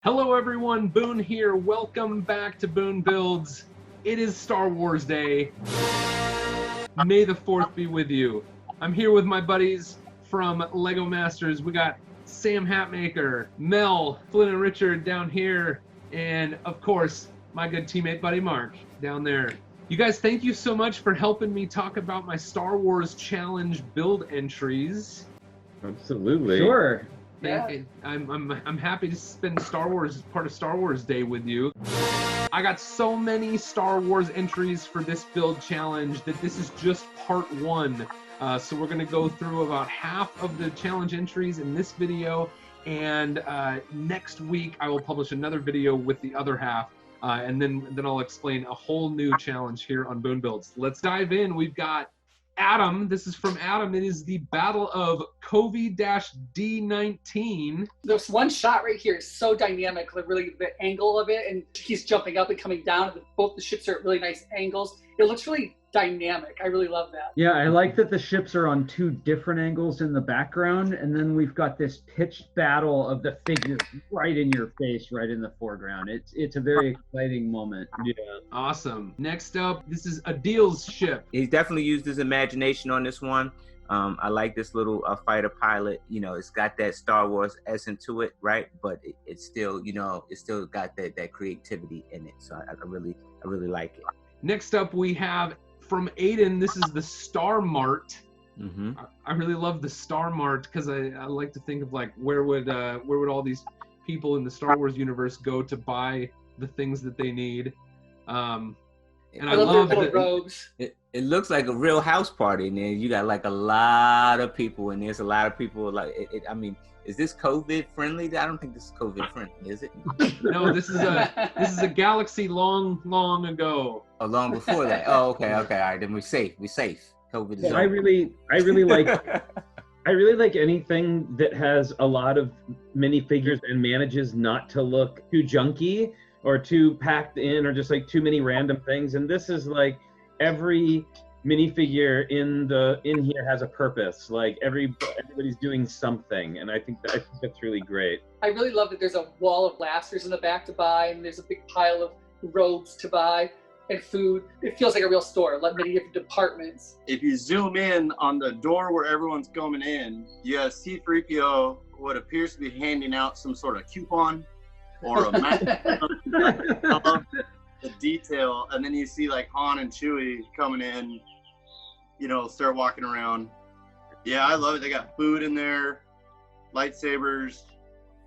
Hello everyone, Boone here. Welcome back to Boone Builds. It is Star Wars Day. May the 4th be with you. I'm here with my buddies from Lego Masters. We got Sam Hatmaker, Mel, Flynn and Richard down here, and of course, my good teammate buddy Mark down there. You guys, thank you so much for helping me talk about my Star Wars Challenge build entries. Absolutely. Sure. I'm happy to spend part of Star Wars Day with you. I got so many Star Wars entries for this build challenge that this is just part one. So we're gonna go through about half of the challenge entries in this video, and next week I will publish another video with the other half, and then I'll explain a whole new challenge here on Boone Builds. Let's dive in. We've got Adam. This is from Adam. It is the Battle of Covey-D19. There's one shot right here is so dynamic, like really the angle of it, and he's jumping up and coming down. Both the ships are at really nice angles. It looks really dynamic. I really love that. Yeah, I like that the ships are on two different angles in the background, and then we've got this pitched battle of the figures right in your face, right in the foreground. It's a very exciting moment. Yeah. Awesome. Next up, this is Adil's ship. He's definitely used his imagination on this one. I like this little fighter pilot. You know, it's got that Star Wars essence to it, right? But it's still, you know, it's still got that creativity in it. So I really like it. Next up, we have from Aiden. This is the Star Mart. Mm-hmm. I really love the Star Mart because I like to think of like where would all these people in the Star Wars universe go to buy the things that they need. And I love the robes. It looks like a real house party in there. You got like a lot of people, and there's a lot of people. Like, I mean, is this COVID friendly? I don't think this is COVID friendly, is it? No, this is a galaxy long ago. Oh, long before that. Oh, okay, all right. Then we're safe. COVID is over. I really like anything that has a lot of minifigures and manages not to look too junky or too packed in or just like too many random things. And this is like every minifigure in here has a purpose. Like everybody's doing something, and I think that's really great. I really love that there's a wall of blasters in the back to buy, and there's a big pile of robes to buy and food. It feels like a real store, like many different departments. If you zoom in on the door where everyone's coming in, you have C-3PO, what appears to be handing out some sort of coupon or a map. The detail, and then you see like Han and Chewie coming in, you know, start walking around. Yeah, I love it. They got food in there, lightsabers.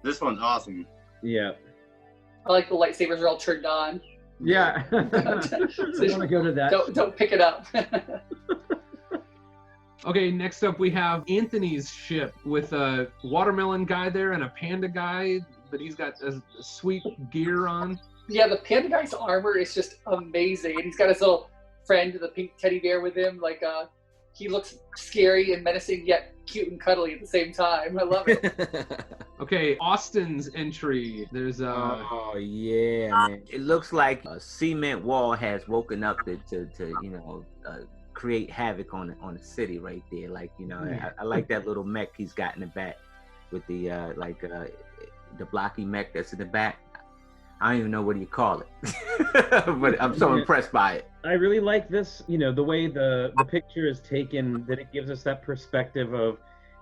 This one's awesome. Yeah. I like the lightsabers are all turned on. Yeah. I want to go to that. Don't pick it up. Okay, next up we have Anthony's ship with a watermelon guy there and a panda guy, but he's got a sweet gear on. Yeah, the panda guy's armor is just amazing, and he's got his little friend, the pink teddy bear, with him. Like, he looks scary and menacing, yet cute and cuddly at the same time. I love it. Okay, Austin's entry. There's oh yeah, man. It looks like a cement wall has woken up to you know, create havoc on the city right there. Like, you know, I like that little mech he's got in the back with the the blocky mech that's in the back. I don't even know what you call it, but I'm so impressed by it. I really like this, you know, the way the picture is taken, that it gives us that perspective of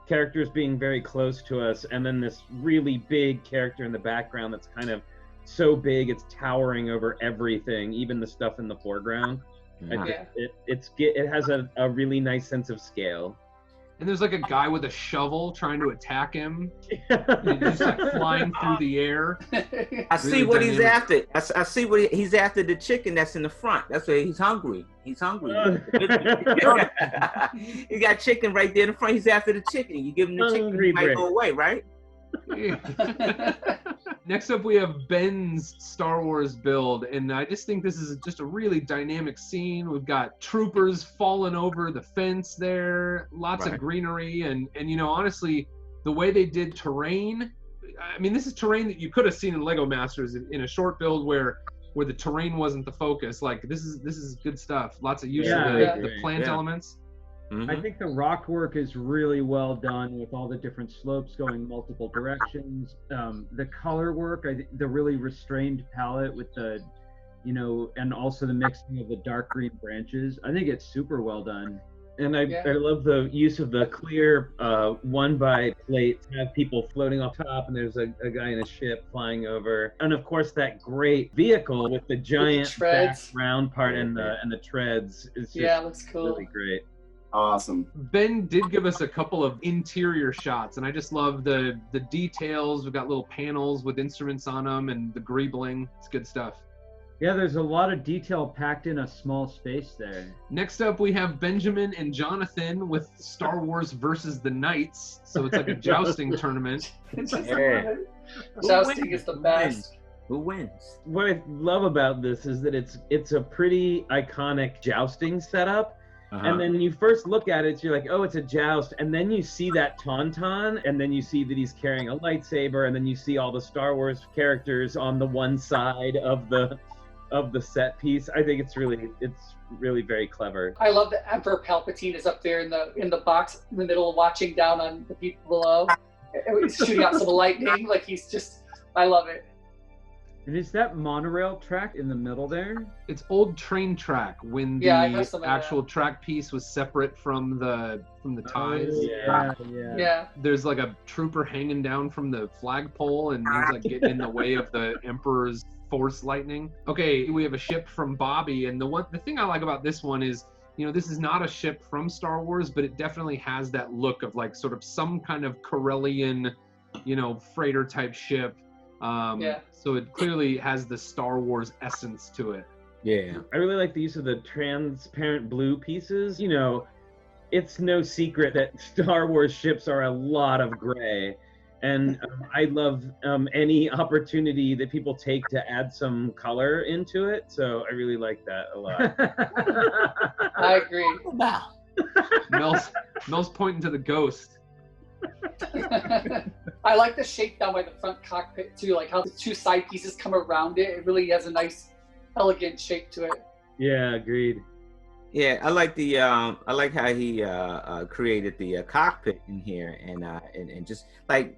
characters being very close to us, and then this really big character in the background that's kind of so big it's towering over everything, even the stuff in the foreground. Yeah. I think it has a really nice sense of scale. And there's like a guy with a shovel trying to attack him. He's just like flying through the air. I see what he's after. I see what he's after. The chicken that's in the front. That's why he's hungry. He's hungry. He got chicken right there in the front. He's after the chicken. You give him the chicken, he might go away, right? Next up, we have Ben's Star Wars build, and I just think this is just a really dynamic scene. We've got troopers falling over the fence there, lots of greenery, and you know, honestly, the way they did terrain, I mean, this is terrain that you could have seen in Lego Masters in a short build where the terrain wasn't the focus. Like, this is good stuff. Lots of use of the plant elements. I think the rock work is really well done with all the different slopes going multiple directions. The color work, the really restrained palette with the, you know, and also the mixing of the dark green branches. I think it's super well done. And I love the use of the clear 1x plates to have people floating off top, and there's a guy in a ship flying over. And of course, that great vehicle with the giant back round part and the treads is just looks cool. Really great. Awesome. Ben did give us a couple of interior shots, and I just love the details. We've got little panels with instruments on them and the greebling. It's good stuff. Yeah, there's a lot of detail packed in a small space there. Next up, we have Benjamin and Jonathan with Star Wars versus the Knights. So it's like a jousting tournament. Jousting is the best. Who wins? What I love about this is that it's a pretty iconic jousting setup. And then you first look at it, you're like, oh, it's a joust. And then you see that Tauntaun, and then you see that he's carrying a lightsaber, and then you see all the Star Wars characters on the one side of the set piece. I think it's really very clever. I love that Emperor Palpatine is up there in the box in the middle, watching down on the people below. He's shooting out some lightning, like he's just. I love it. And is that monorail track in the middle there? It's old train track when the actual track piece was separate from the ties. Yeah. There's like a trooper hanging down from the flagpole, and he's like getting in the way of the Emperor's force lightning. Okay, we have a ship from Bobby, and the thing I like about this one is, you know, this is not a ship from Star Wars, but it definitely has that look of like sort of some kind of Corellian, you know, freighter type ship. So it clearly has the Star Wars essence to it. Yeah. I really like the use of the transparent blue pieces. You know, it's no secret that Star Wars ships are a lot of gray. And I love any opportunity that people take to add some color into it. So I really like that a lot. I agree. Wow. Mel's pointing to the ghost. I like the shape down by the front cockpit too, like how the two side pieces come around it. It really has a nice, elegant shape to it. Yeah, agreed. Yeah, I like how he created the cockpit in here, and just like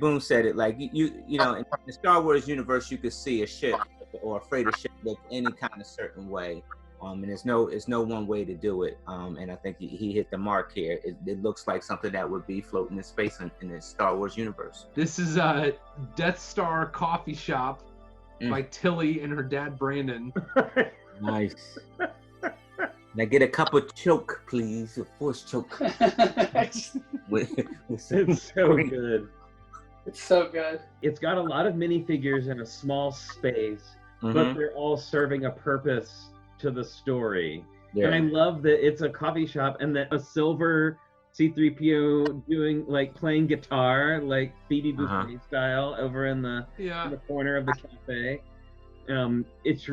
Boone said it, like you know, in the Star Wars universe, you could see a ship or a freighter ship look any kind of certain way. And there's no one way to do it. And I think he hit the mark here. It looks like something that would be floating in space in the Star Wars universe. This is a Death Star coffee shop by Tilly and her dad Brandon. Nice. Now get a cup of choke, please. A force choke. It's so good. It's so good. It's got a lot of minifigures in a small space, but they're all serving a purpose to the story. And I love that it's a coffee shop and that a silver C-3PO playing guitar, like Phoebe Buffay style, over in the corner of the cafe. It's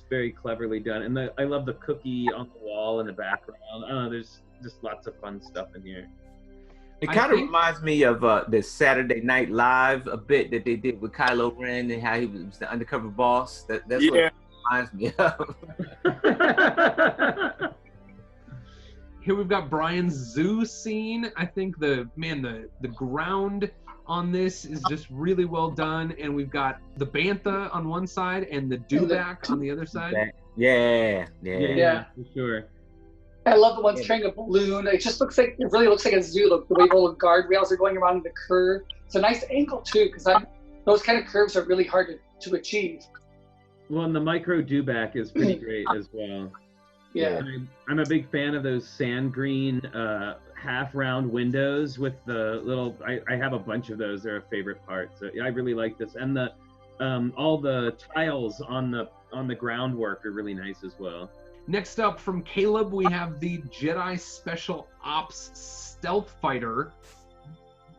very cleverly done. And I love the cookie on the wall in the background. There's just lots of fun stuff in here. It kind of reminds me of the Saturday Night Live a bit that they did with Kylo Ren and how he was the undercover boss. That's what it reminds me of. Here we've got Brian's zoo scene. I think the ground on this is just really well done, and we've got the bantha on one side and the dewback on the other side. Yeah, for sure. I love the ones carrying a balloon. It really looks like a zoo. The way all the guardrails are going around the curve. It's a nice angle too, because those kind of curves are really hard to achieve. Well, and the micro dewback is pretty great as well. Yeah. And I'm a big fan of those sand green half round windows with the little. I have a bunch of those. They're a favorite part. So I really like this, and the all the tiles on the groundwork are really nice as well. Next up from Caleb, we have the Jedi Special Ops Stealth Fighter.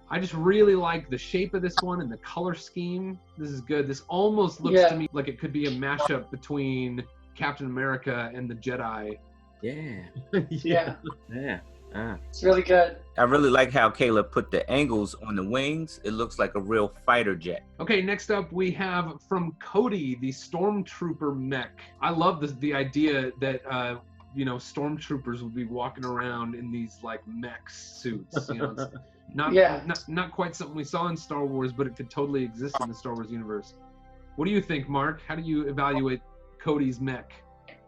I just really like the shape of this one and the color scheme. This is good. This almost looks to me like it could be a mashup between Captain America and the Jedi. Yeah. Yeah. It's really good. I really like how Caleb put the angles on the wings. It looks like a real fighter jet. Okay, next up we have from Cody the Stormtrooper mech. I love the idea that stormtroopers would be walking around in these like mech suits. It's not quite something we saw in Star Wars, but it could totally exist in the Star Wars universe. What do you think, Mark? How do you evaluate Cody's mech?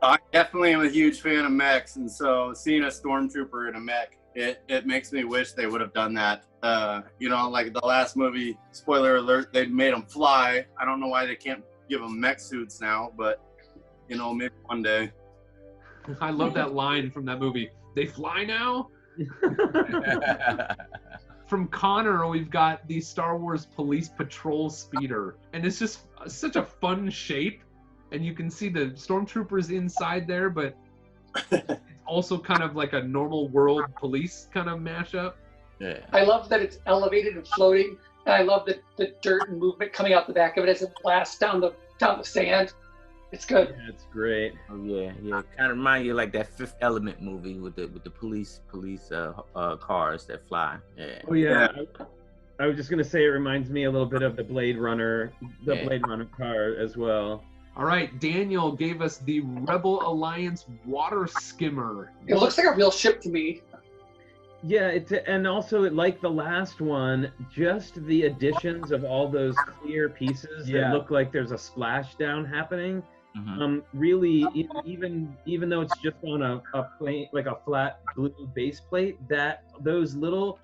I definitely am a huge fan of mechs, and so seeing a stormtrooper in a mech, it makes me wish they would have done that. Like the last movie, spoiler alert, they made them fly. I don't know why they can't give them mech suits now, but maybe one day. I love that line from that movie. They fly now? From Connor, we've got the Star Wars Police Patrol Speeder. And it's just such a fun shape. And you can see the stormtroopers inside there, but it's also kind of like a normal world police kind of mashup. Yeah. I love that it's elevated and floating. And I love the dirt and movement coming out the back of it as it blasts down the sand. It's good. Yeah, it's great. Oh yeah. Kind of remind you of like that Fifth Element movie with the police cars that fly. Yeah. Oh yeah. I was just gonna say it reminds me a little bit of the Blade Runner car as well. All right, Daniel gave us the Rebel Alliance water skimmer. It looks like a real ship to me. Yeah, and also like the last one, just the additions of all those clear pieces that look like there's a splashdown happening. Mm-hmm. Really, even though it's just on a plate, like a flat blue base plate, that those little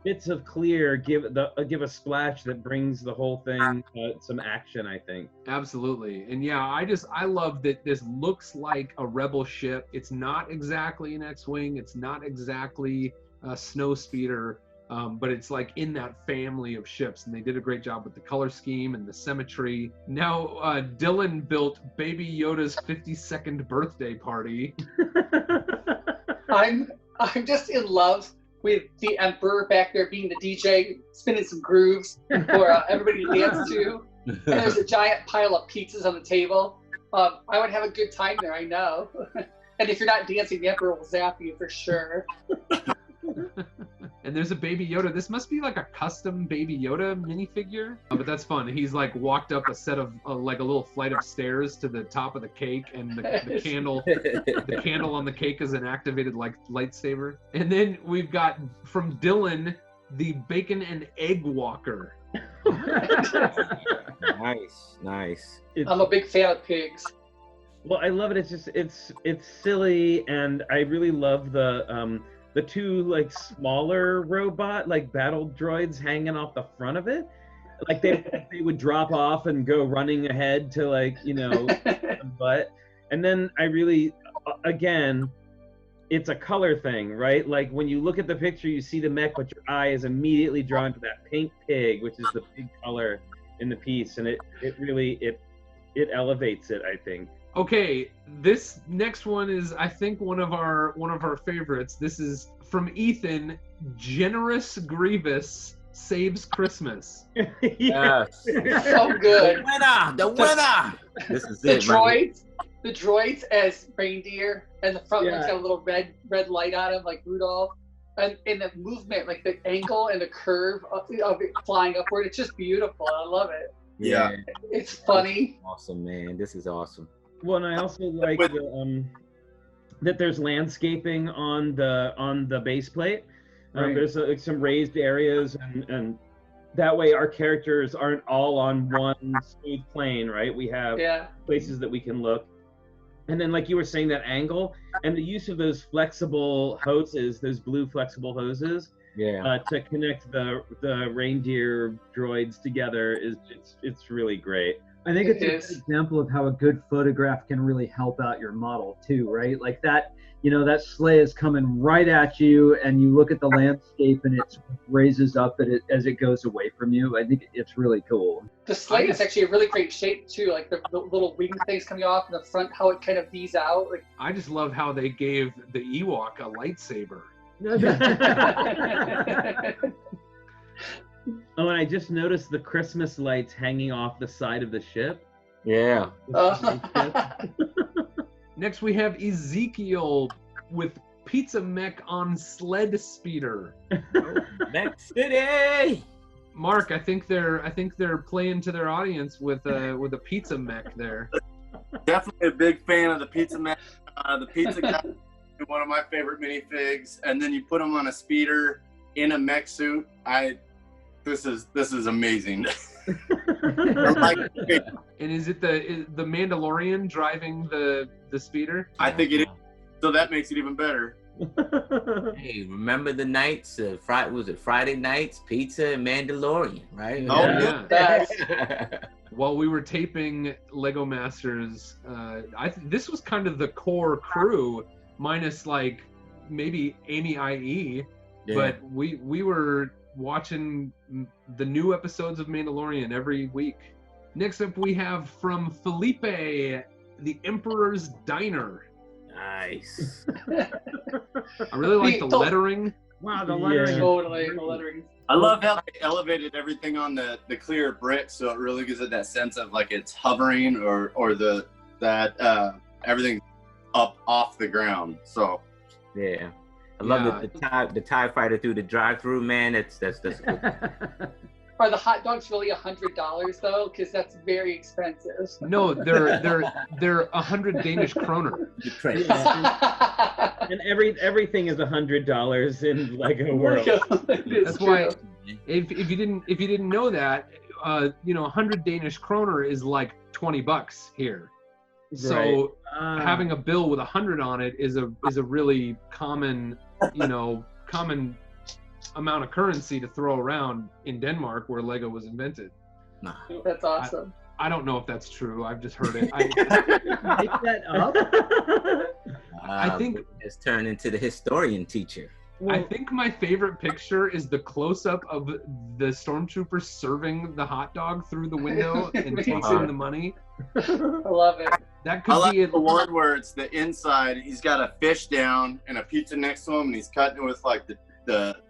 bits of clear give a splash that brings the whole thing some action, I think. Absolutely. And yeah, I love that this looks like a Rebel ship. It's not exactly an X-Wing. It's not exactly a snow speeder, but it's like in that family of ships, and they did a great job with the color scheme and the symmetry. Now, Dylan built Baby Yoda's 52nd birthday party. I'm just in love with the Emperor back there being the DJ, spinning some grooves for everybody to dance to. And there's a giant pile of pizzas on the table. I would have a good time there, I know. And if you're not dancing, the Emperor will zap you for sure. And there's a Baby Yoda. This must be like a custom Baby Yoda minifigure. But that's fun. He's like walked up a set of like a little flight of stairs to the top of the cake, and the candle on the cake is an activated like lightsaber. And then we've got from Dylan the bacon and egg walker. Nice. I'm a big fan of pigs. Well, I love it. It's just it's silly, and I really love the two like smaller robot like battle droids hanging off the front of it. Like they would drop off and go running ahead to like, but and then I really again, it's a color thing, right? Like when you look at the picture, you see the mech, but your eye is immediately drawn to that pink pig, which is the big color in the piece, and it really elevates it, I think. Okay, this next one is, I think, one of our favorites. This is from Ethan. Generous Grievous saves Christmas. Yes. So good. The winner. This is it. The droids as reindeer, and the front one's got a little red light on him, like Rudolph. And in the movement, like the angle and the curve of it flying upward, it's just beautiful. I love it. Yeah. It's funny. Awesome, man. This is awesome. Well, and I also like that there's landscaping on the base plate. Right. There's some raised areas, and that way our characters aren't all on one smooth plane, right? We have places that we can look. And then, like you were saying, that angle and the use of those flexible hoses, those blue flexible hoses, to connect the reindeer droids together it's really great. I think it's an example of how a good photograph can really help out your model too, right? Like that, that sleigh is coming right at you, and you look at the landscape and it raises up as it goes away from you. I think it's really cool. The sleigh is actually a really great shape too, like the little wing things coming off in the front, how it kind of V's out. Like, I just love how they gave the Ewok a lightsaber. Oh, and I just noticed the Christmas lights hanging off the side of the ship. Yeah. Next, we have Ezekiel with Pizza Mech on Sled Speeder. Mech City. Mark, I think they're playing to their audience with a Pizza Mech there. Definitely a big fan of the Pizza Mech. The pizza guy one of my favorite minifigs, and then you put him on a speeder in a mech suit. This is amazing. And is it the Mandalorian driving the speeder? I think it is. So that makes it even better. Hey, remember the nights? Was it Friday nights? Pizza and Mandalorian, right? Oh, yeah. While we were taping Lego Masters, this was kind of the core crew, minus like maybe Amy IE, but we were watching the new episodes of Mandalorian every week. Next up, we have from Felipe, the Emperor's Diner. Nice. I really like the lettering. Wow, the lettering. Totally, the lettering. I love how they elevated everything on the clear brick, so it really gives it that sense of like it's hovering or that everything's up off the ground. So yeah, I love the TIE fighter through the drive-through, man. That's good. Are the hot dogs really $100 though? Because that's very expensive. No, they're 100 Danish kroner. And everything is $100 in Lego World. That's why if you didn't know that, 100 Danish kroner is like $20 here. So having a bill with 100 on it is a really common amount of currency to throw around in Denmark, where Lego was invented. That's awesome. I don't know if that's true. I've just heard it. Make that up? I think it's turned into the historian teacher. I think my favorite picture is the close-up of the stormtrooper serving the hot dog through the window and takes in the money. I love it. That could I be like the one where it's the inside. He's got a fish down and a pizza next to him, and he's cutting it with like the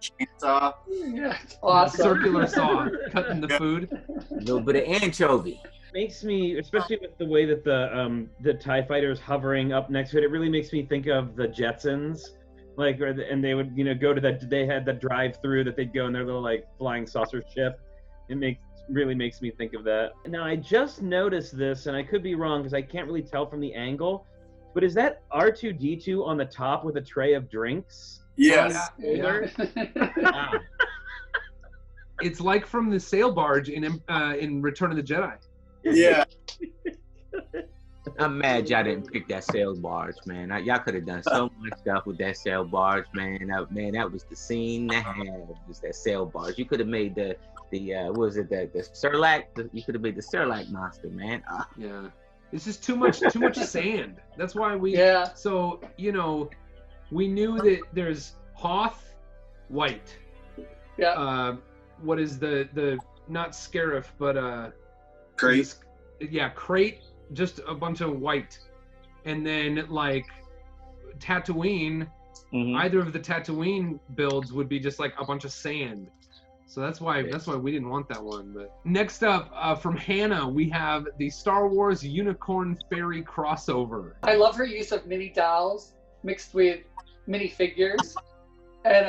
chainsaw. Yeah, it's awesome. Circular saw, cutting the food. A little bit of anchovy. Makes me, especially with the way that the TIE fighter is hovering up next to it, it really makes me think of the Jetsons. Like, and they would, go to they had the drive-through that they'd go in their little like flying saucer ship. It really makes me think of that. Now I just noticed this, and I could be wrong because I can't really tell from the angle, but is that R2-D2 on the top with a tray of drinks? Yes. Yeah. Wow. It's like from the sail barge in Return of the Jedi. Yeah. I'm mad y'all didn't pick that sail barge, man. Y'all could have done so much stuff with that sail barge, man. That was the scene to have, was that sail barge. You could have made the what was it, the Sarlacc? You could have made the Sarlacc monster, man. Yeah. It's just too much sand. That's why we. Yeah. So we knew that there's Hoth, white. Yeah. What is the not Scarif, but Crate. Yeah, Crate, just a bunch of white. And then like Tatooine, either of the Tatooine builds would be just like a bunch of sand. So that's why we didn't want that one. But next up, from Hannah, we have the Star Wars Unicorn Fairy crossover. I love her use of mini dolls mixed with mini figures, and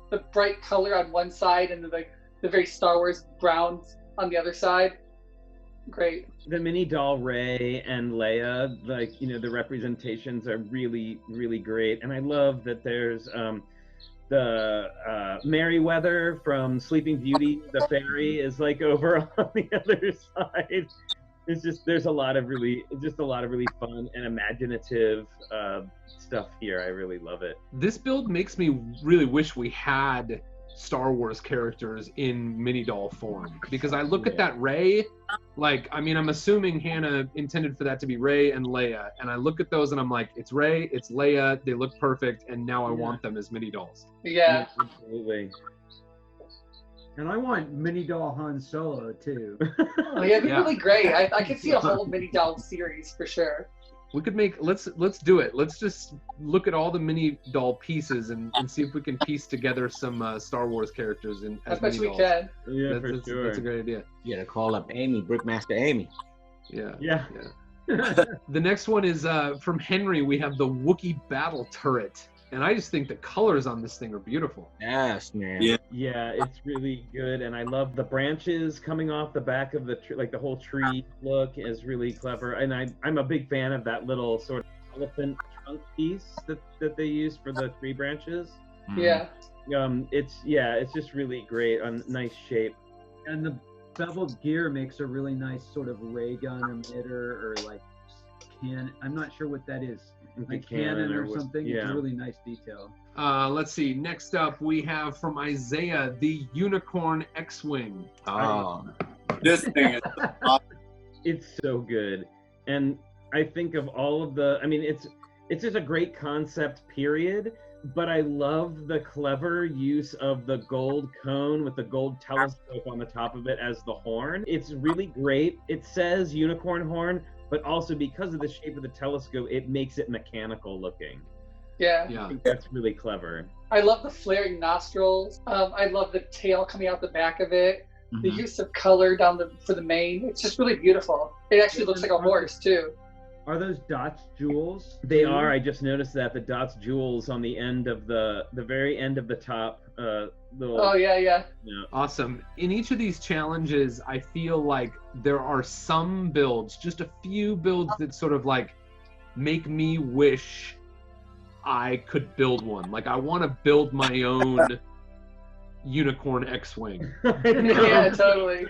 the bright color on one side and the very Star Wars browns on the other side. Great. The mini doll Rey and Leia, like, the representations are really, really great. And I love that there's the Merryweather from Sleeping Beauty, the fairy, is like over on the other side. There's a lot of really fun and imaginative stuff here. I really love it. This build makes me really wish we had Star Wars characters in mini doll form, because I look at that Rey, I'm assuming Hannah intended for that to be Rey and Leia, and I look at those and I'm like, it's Rey, it's Leia, they look perfect, and now I want them as mini dolls. Yeah. Absolutely. And I want mini doll Han Solo too. Oh, yeah, it'd be really great. I could see a whole mini doll series for sure. We could let's do it. Let's just look at all the mini doll pieces and see if we can piece together some Star Wars characters as I bet mini we dolls. can. Yeah, That's a great idea. You gotta call up Amy, Brickmaster Amy. Yeah. The next one is from Henry. We have the Wookie battle turret. And I just think the colors on this thing are beautiful. Yes, man. Yeah, it's really good, and I love the branches coming off the back of the tree. Like the whole tree look is really clever, and I'm a big fan of that little sort of elephant trunk piece that they use for the tree branches. Yeah. It's just really great, a nice shape. And the beveled gear makes a really nice sort of ray gun emitter, or like I'm not sure what that is. Like cannon or something. Yeah. It's a really nice detail. Let's see. Next up, we have from Isaiah the Unicorn X-Wing. Oh, This thing is awesome. It's so good. And I think of all of the, I mean, it's just a great concept, period. But I love the clever use of the gold cone with the gold telescope on the top of it as the horn. It's really great. It says unicorn horn, but also because of the shape of the telescope, it makes it mechanical looking. Yeah. I think that's really clever. I love the flaring nostrils. I love the tail coming out the back of it. The use of color for the mane. It's just really beautiful. It actually looks like a horse too. Are those dots jewels? They are. I just noticed that the dots jewels on the end of the very end of the top. Little. Oh yeah. Awesome. In each of these challenges, I feel like there are some builds, just a few builds that sort of like make me wish I could build one. Like I want to build my own unicorn X-Wing. Yeah, totally.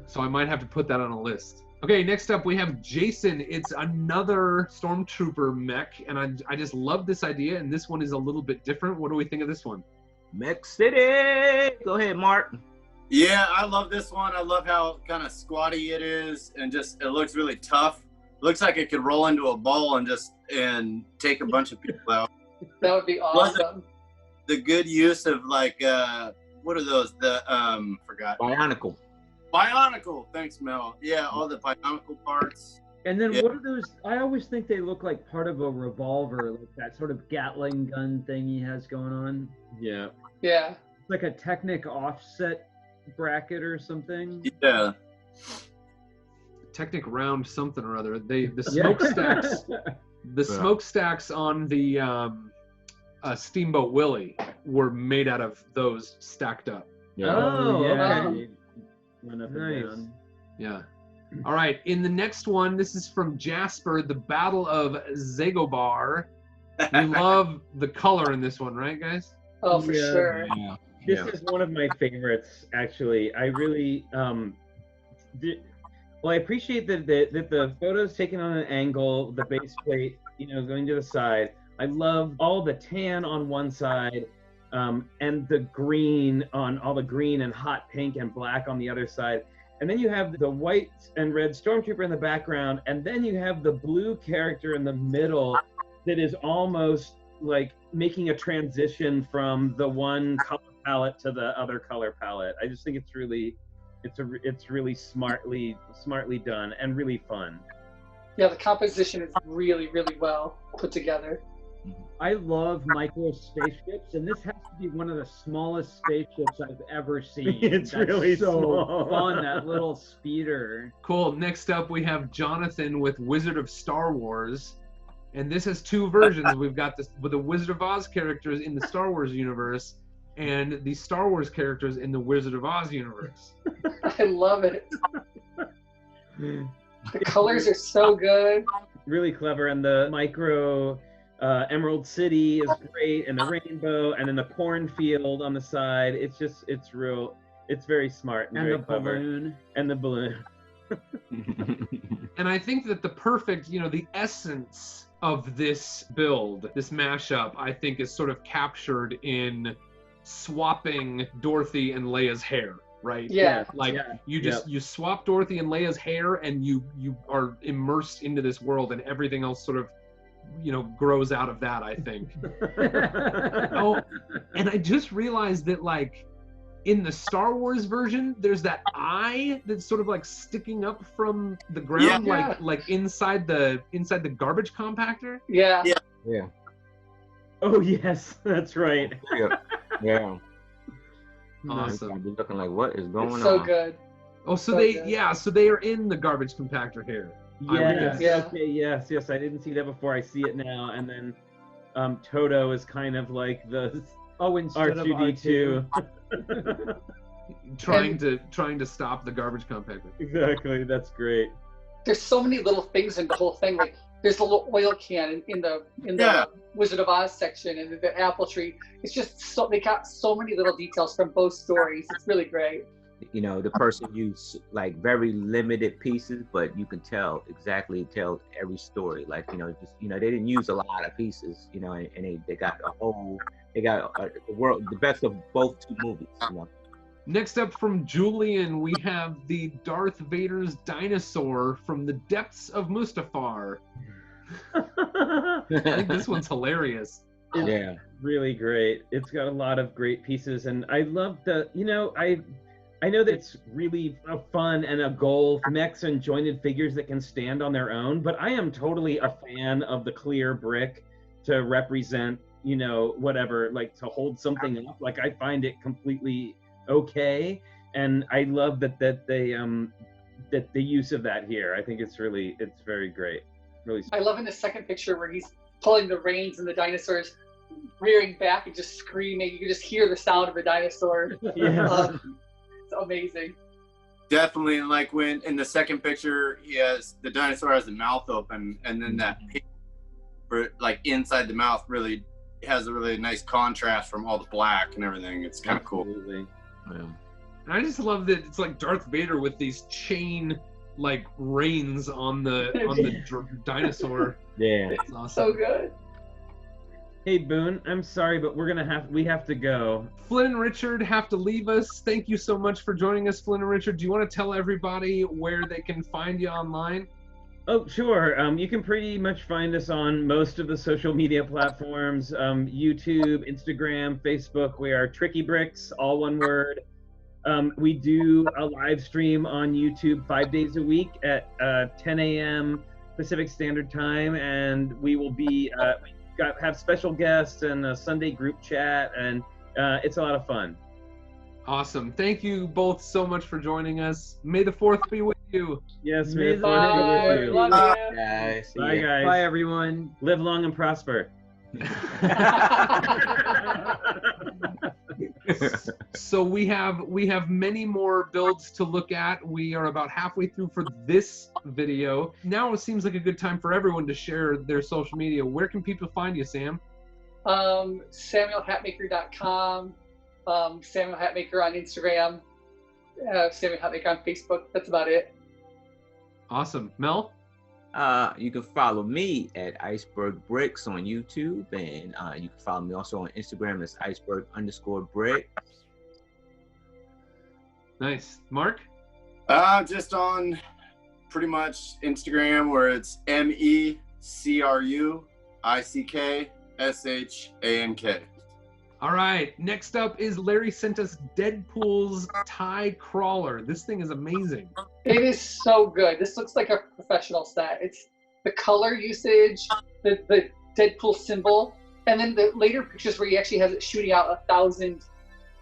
So I might have to put that on a list. Okay, next up we have Jason. It's another Stormtrooper mech, and I just love this idea, and this one is a little bit different. What do we think of this one? Mech City. Go ahead, Mart. Yeah, I love this one. I love how kind of squatty it is, and just it looks really tough. Looks like it could roll into a ball and take a bunch of people out. That would be awesome. The good use of like what are those? The forgot. Bionicle. Thanks, Mel. Yeah, all the bionicle parts. And then Yeah. what are those? I always think they look like part of a revolver, like that sort of Gatling gun thing he has going on. Yeah. Yeah. Like a Technic offset bracket or something. Yeah. Technic round something or other. The smokestacks, the smokestacks on the Steamboat Willie were made out of those stacked up. Yeah. Oh, yeah. okay. Went up Nice. and down. Yeah. All right. In the next one, this is from Jasper, the Battle of Zagobar. We love the color in this one, right, guys? Oh, for Yeah. sure. Yeah. This is one of my favorites, actually. I really, I appreciate that the photo's taken on an angle, the base plate, going to the side. I love all the tan on one side, and the green on all the green and hot pink and black on the other side. And then you have the white and red Stormtrooper in the background, and then you have the blue character in the middle that is almost like making a transition from the one color palette to the other color palette. I just think it's really smartly done and really fun. Yeah, the composition is really, really well put together. I love micro spaceships, and this has to be one of the smallest spaceships I've ever seen. It's really so small. fun, that little speeder. Cool. Next up, we have Jonathan with Wizard of Star Wars. And this has two versions. We've got this with the Wizard of Oz characters in the Star Wars universe and the Star Wars characters in the Wizard of Oz universe. I love it. The colors are so good. Really clever, and the micro Emerald City is great, and the rainbow, and then the cornfield on the side. It's very smart and And very the clever. balloon. And the balloon. And I think that the perfect, the essence of this build, this mashup, I think is sort of captured in swapping Dorothy and Leia's hair, right? Yeah. Like you swap Dorothy and Leia's hair and you are immersed into this world, and everything else sort of grows out of that, I think. Oh, and I just realized that like in the Star Wars version, there's that eye that's sort of like sticking up from the ground, Yeah. like inside the garbage compactor. Yeah. Yeah. Oh yes, that's right. Yeah. Awesome. I'd be looking like, what is going It's so on? good. Oh, so So they good. so they are in the garbage compactor here. Yes. Yeah. Okay. Yes. I didn't see that before. I see it now. And then Toto is kind of like the Instead of R2D2. Trying to stop the garbage compactor. Exactly. That's great. There's so many little things in the whole thing. Like there's a little oil can in the Yeah. Wizard of Oz section, and the apple tree. It's just so they got so many little details from both stories. It's really great. You know, the person used like very limited pieces, but you can tell every story. Like, you know, just, you know, they didn't use a lot of pieces, you know, and they got the best of both two movies, you know. Next up from Julian, we have the Darth Vader's dinosaur from the depths of Mustafar. I think this one's hilarious. Yeah. Really great. It's got a lot of great pieces, and I love you know, I know that it's really a fun and a goal for mechs and jointed figures that can stand on their own, but I am totally a fan of the clear brick to represent, you know, whatever, like to hold something up. Like, I find it completely okay, and I love that they that the use of that here. I think it's very great. Really. I love in the second picture where he's pulling the reins and the dinosaur's rearing back and just screaming. You can just hear the sound of the dinosaur. Yes. It's amazing. Definitely, and like when in the second picture, the dinosaur has the mouth open, and then that pink, like inside the mouth, really has a really nice contrast from all the black and everything. It's kind of cool. Absolutely. Yeah. And I just love that it's like Darth Vader with these chain like reins on the dinosaur. Yeah. It's awesome. So good. Hey Boone, I'm sorry, but we have to go. Flynn and Richard have to leave us. Thank you so much for joining us, Flynn and Richard. Do you want to tell everybody where they can find you online? Oh, sure. You can pretty much find us on most of the social media platforms, YouTube, Instagram, Facebook. We are Tricky Bricks, all one word. We do a live stream on YouTube 5 days a week at 10 a.m. Pacific Standard Time, and we will be have special guests and a Sunday group chat, and it's a lot of fun. Awesome. Thank you both so much for joining us. May the 4th be with you. Yes, May may the the Lord be Lord with be you. with Love you. you. Guys. Bye, guys. Bye, everyone. Live long and prosper. So we have many more builds to look at. We are about halfway through for this video. Now it seems like a good time for everyone to share their social media. Where can people find you, Sam? SamuelHatmaker.com, Samuel Hatmaker on Instagram, Samuel Hatmaker on Facebook. That's about it. Awesome. Mel? You can follow me at Iceberg Bricks on YouTube, and you can follow me also on Instagram as iceberg_brick. Nice. Mark? Just on pretty much Instagram, where it's MECRUICKSHANK. All right. Next up is Larry sent us Deadpool's tie crawler. This thing is amazing. It is so good. This looks like a professional set. It's the color usage, the Deadpool symbol, and then the later pictures where he actually has it shooting out 1,000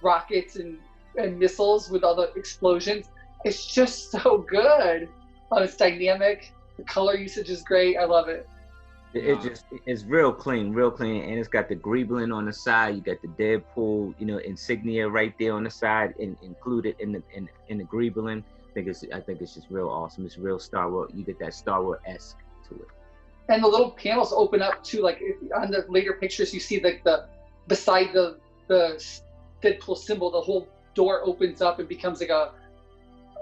rockets and missiles with all the explosions. It's just so good. It's dynamic. The color usage is great. I love it. It's real clean, and it's got the greebling on the side. You got the Deadpool, you know, insignia right there on the side, and included in the greebling. I think it's just real awesome. It's real Star Wars. You get that Star Wars-esque to it. And the little panels open up too. Like on the later pictures, you see like beside the Deadpool symbol, the whole door opens up and becomes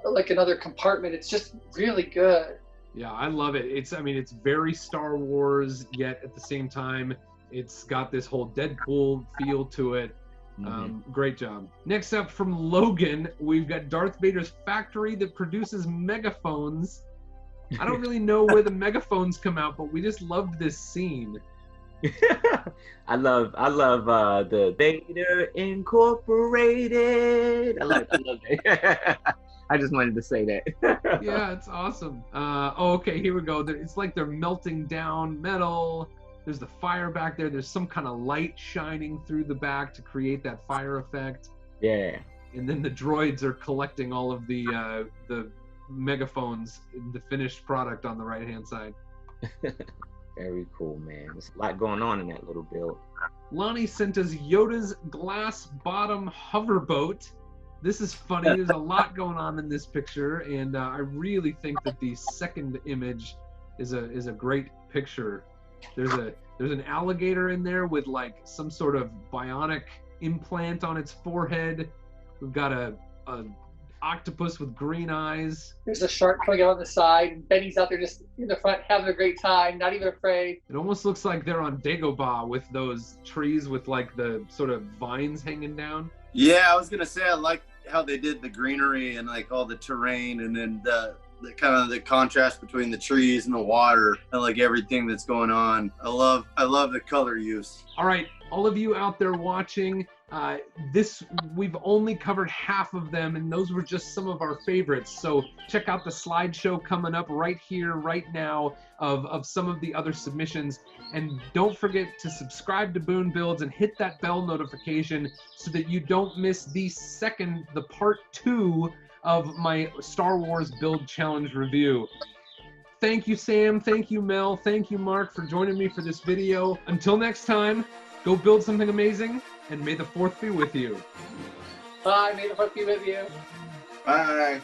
like another compartment. It's just really good. Yeah, I love it. It's very Star Wars, yet at the same time, it's got this whole Deadpool feel to it. Great job. Next up from Logan, we've got Darth Vader's factory that produces megaphones. I don't really know where the megaphones come out, but we just loved this scene. I love the Vader Incorporated. I love it. I just wanted to say that. Yeah, it's awesome. Okay, here we go. It's like they're melting down metal. There's the fire back there. There's some kind of light shining through the back to create that fire effect. Yeah. And then the droids are collecting all of the megaphones, the finished product on the right-hand side. Very cool, man. There's a lot going on in that little build. Lonnie sent us Yoda's glass bottom hoverboat. This is funny. There's a lot going on in this picture, and I really think that the second image is a great picture. There's an alligator in there with like some sort of bionic implant on its forehead. We've got a octopus with green eyes. There's a shark coming out on the side, and Benny's out there just in the front having a great time, not even afraid. It almost looks like they're on Dagobah with those trees with like the sort of vines hanging down. Yeah, I was gonna say I like how they did the greenery and like all the terrain, and then the kind of the contrast between the trees and the water and like everything that's going on. I love the color use. All right, all of you out there watching, we've only covered half of them, and those were just some of our favorites. So check out the slideshow coming up right here, right now, of some of the other submissions. And don't forget to subscribe to Boone Builds and hit that bell notification so that you don't miss the part 2 of my Star Wars Build Challenge review. Thank you, Sam. Thank you, Mel. Thank you, Mark, for joining me for this video. Until next time, go build something amazing, and may the 4th be with you. Bye, may the 4th be with you. Bye.